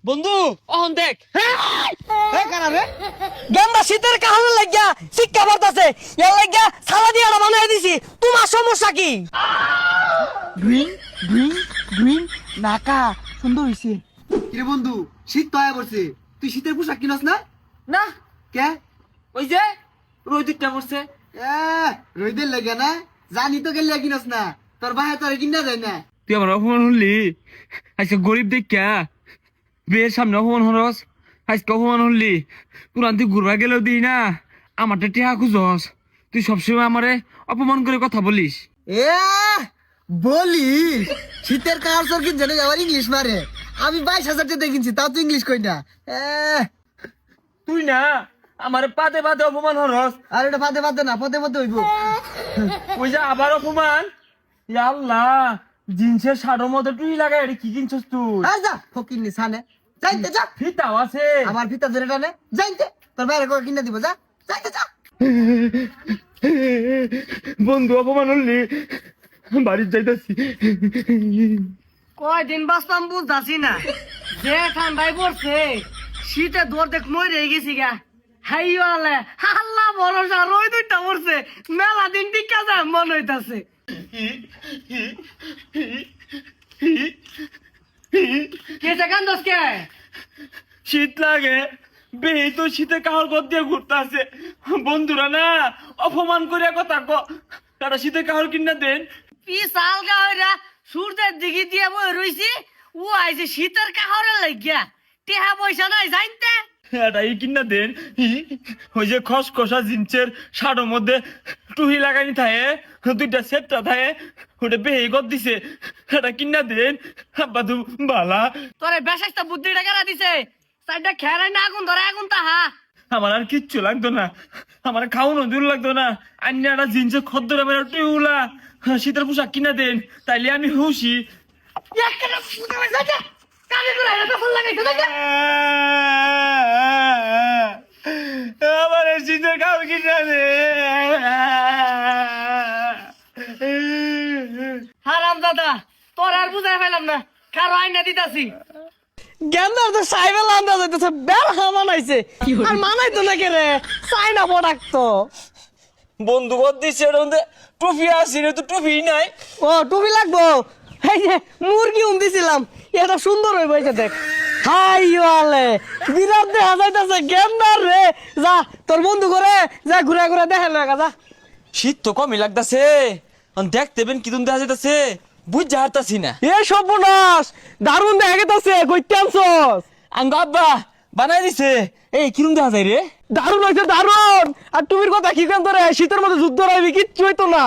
বন্ধু অহন দেখ গেন্দা শীতের কারণে লাগিয়া শিক্ষা পড়তাছে এর লাগিয়া সালা দিয়ে বানাই দিছি তোমার সমস্যা কি? গ্রিন গ্রিন গ্রিন নাকা সুন্দর হইছে। কিরে বন্ধু শীত তো আয়া পড়ছে, তুই শীতের পোশাক কিনস না? না কে? ওই যে রোহিতটা পড়ছে। রইদের লাগে না, জানি তো গেলে কিনস না, তোর বাহে তোর কিনা যায় না। তুই আমার অপমান হলি আজকে গরিব দেখা বিয়ের সামনে অপমান হরস, আজকে অপমান হলি পুরান তুই ঘুরবা গেলেও দিই না আমারটা টিহা খুঁজস। তুই সবসময় আমারে অপমান করে কথা বলিস। এ বলি শীতের কাপড় সর কিনছে না, আবার ইংলিশ মারে। আমি 22,000 টাকা কিনছি, তাও তুই ইংলিশ কই না। তুই না আমারে পাতে পাতে অপমান হরস, আর এটা পাতে পাতে না, পদে পদে হইব। ওই যে আবার অপমান। ইয়া আল্লাহ, জিন্সের শাড়োর মধ্যে তুই লাগাই এটা কি কিনছস তুই? আর যা ফকির নি সানে, যাইতে যা। ফিতাও আছে আমার ভিতর ধরে টানে, যাইতে তোর বাইরে করে কিনে দিব, যা যাইতে যা। বন্ধু অপমান হলি বাড়ির যাইতাছি। কয়দিন বাঁচতাম বুঝতাছি না, যে ঠান্ডায় পড়ছে শীতে দৌড় দেখ মই রেগে গেছি গা। হাইওয়ালে আল্লাহ ভরসা রই দুইটা পড়ছে, মেলা দিন টিকা যায় মন হইতাছে। কেসে কান্দস কে? শীত লাগে বেহি তো শীতে কাহর গদ দিয়ে ঘুরতে আছে। বন্ধুরা না অপমান করে কথা তারা শীতে কাহর কিনা দেন। কি সাল গাওয়া সূর্যের দিকে দিয়ে বই রইছি, ও আইছে শীতের কাহরে লাগিয়া টেহা পয়সা নাই জানতে। এটাই কিনা দেন। ওই যে খসখসা জিন্সের শাড়োর মধ্যে টুহি লাগানি থাকে, দুইটা সেটটা থাকে, ওটা বেহি গদ দিছে, এটা কিনা দেন। আব্বা তু বালা তোরে বেশাইস্তা বুদ্ধিটা কেরা দিছে? সাইডটা খেরাই না আগুন ধরে আগুন তাহা। আমার আর কিচ্ছু লাগতো না, আমার খাওয়ানো দূর লাগতো না। আন্যা একটা জিন্সের খদ্দর আমার টিউলা শীতের পোশাক কিনা দেন, তাইলে আমি খুশি। আমার শীতের খাওয়া কিনা দে। হারাম দাদা, তোর আর বুঝাই ফেলাম না, কারো আইনা দিতাছি। গেন্দার তো সাইবেল আন্দাজ হইতেছে, বেল মানাইছে আর মানাইতো না কে রে, চাইনা প্রোডাক্ট তো। বন্ধু কর দিচ্ছে ওটার মধ্যে টুপি আসি রে, তো টুপি নাই। ও টুপি লাগবো, এই যে মুরগি দিছিলাম, এটা সুন্দর হইব এই যে দেখ। হাই ওয়ালে বিরাট দেখা যাইতাছে গেন্দার রে। যা তোর বন্ধু করে যা ঘুরে ঘুরে দেখে লাগা যা। শীত তো কমই লাগতাছে, দেখতে বেন কি দেখা যেতেছে বুঝ যা হারতাছি না। এ সর্বনাশ, দারুণ দেখা গেতাছে, কইতে আনছস? আঙ্গ আব্বা বানাই দিছে। এই কিরম দেখা যায় রে? দারুণ হইছে দারুণ। আর তুমির কথা কি কেন তোরে, শীতের মধ্যে যুদ্ধ রাইবি, কিচ্ছু হইতো না।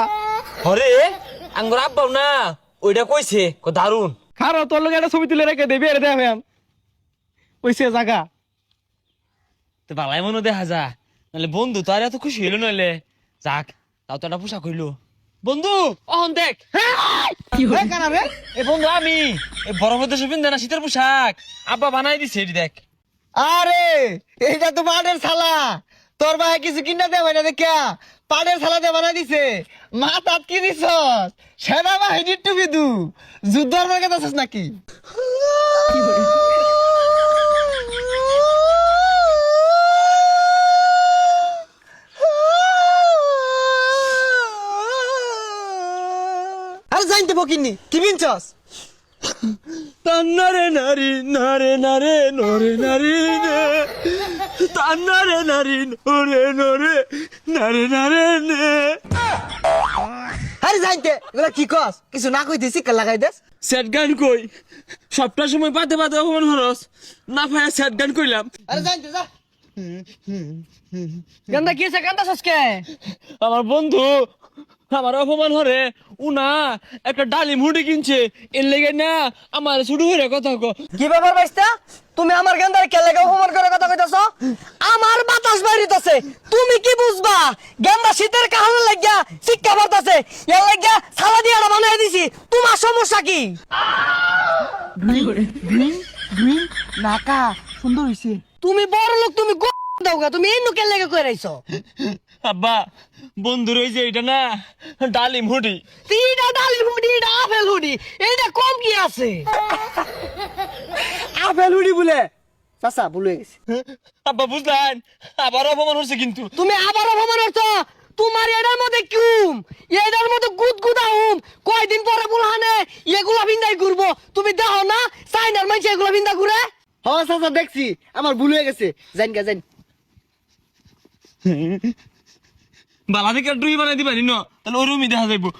হরে আঙ্গর আব্বাও না ওইটা কইছে দারুন। খারো তোর লোক একটা ছবি তুলে রেখে দেবি, এর দেখেন কইছে জায়গা। তো বালাই মনে দেখা যা, নাহলে বন্ধু তো আর এত খুশি হইলো নইলে। যাক তাও তো একটা পোশাক হইলো। বন্ধু অহন দেখ। এ বন্ধু আমি এই বরফের দেশে পিন না শীতের পোশাক আব্বা বানাই দিছে, এটি দেখ। আরে এইটা তো পাটের ছালা, তোর ভাই কিছু কিনা দেবে না দেখা পাটের ছালা দিয়ে বানাই দিছে। মাথাত কি দিছস? সেনাবাহিনীর টুপি দু যুদ্ধর মার্কে দিছস নাকি? আরে জানতে বকিনি কি বিনছস? তান্নারে নারী নারে নারে নরে নারী নে, তান্নারে নারী নরে নরে নারে নারে নে। আরে জানতে এগুলা কি কস? কিছু না কইতে শিক্ষা লাগাই দেস। স্যাড গান কই, সবটা সময় পাতে পাতে অপমান হরস, না ভাইয়া স্যাড গান কইলাম। আরে জানতে যা। গেন্দা কি আছে, গেন্দা সসকে? আমার বন্ধু আমার অপমান হরে, উনা একটা ডালিম হুডি কিনছে, এর লেগে না আমার শুরু হয়ে কথা কো। কি ব্যাপার বাইস্তা, তুমি আমার গেন্দার কে লেগে অপমান করে কথা কইতাছ? আমার বাতাস বাইরিতাছে, তুমি কি বুঝবা? গেন্দা শীতের কারণে লাগিয়া শিক্ষা পড়তাছে, এর লাগিয়া সালা দিয়ে বানাই দিছি, তোমার সমস্যা কি? গ্রিন গ্রিন গ্রিন নাকা সুন্দর হইছে। তুমি বড় লোক, তুমি দাওগা, তুমি এই নুকের লেগে কইরাইছো। আব্বা বন্ধু রয়েছে এটা না ডালিম হুডি তিনটা ডালিম হুডি এটা আপেল হুডি এইটা কম কি আছে আপেল হুডি বলে চাচা ভুলে গেছি আব্বা বুঝলেন আবার অপমান হচ্ছে কিন্তু তুমি আবার অপমান হচ্ছ তোমার এটার মধ্যে কিউম এটার মধ্যে গুদগুদা হুম কয়দিন পরে বুলহানে এগুলা ভিন্দাই ঘুরবো তুমি দেখো না চাইনার মাইছে এগুলা ভিন্দা ঘুরে হ চাচা দেখছি আমার ভুল হয়ে গেছে জান গা জান বালা থেকে ডুই বানাই দিবা নি ন তাহলে ওই রুমই দেখা যাইবো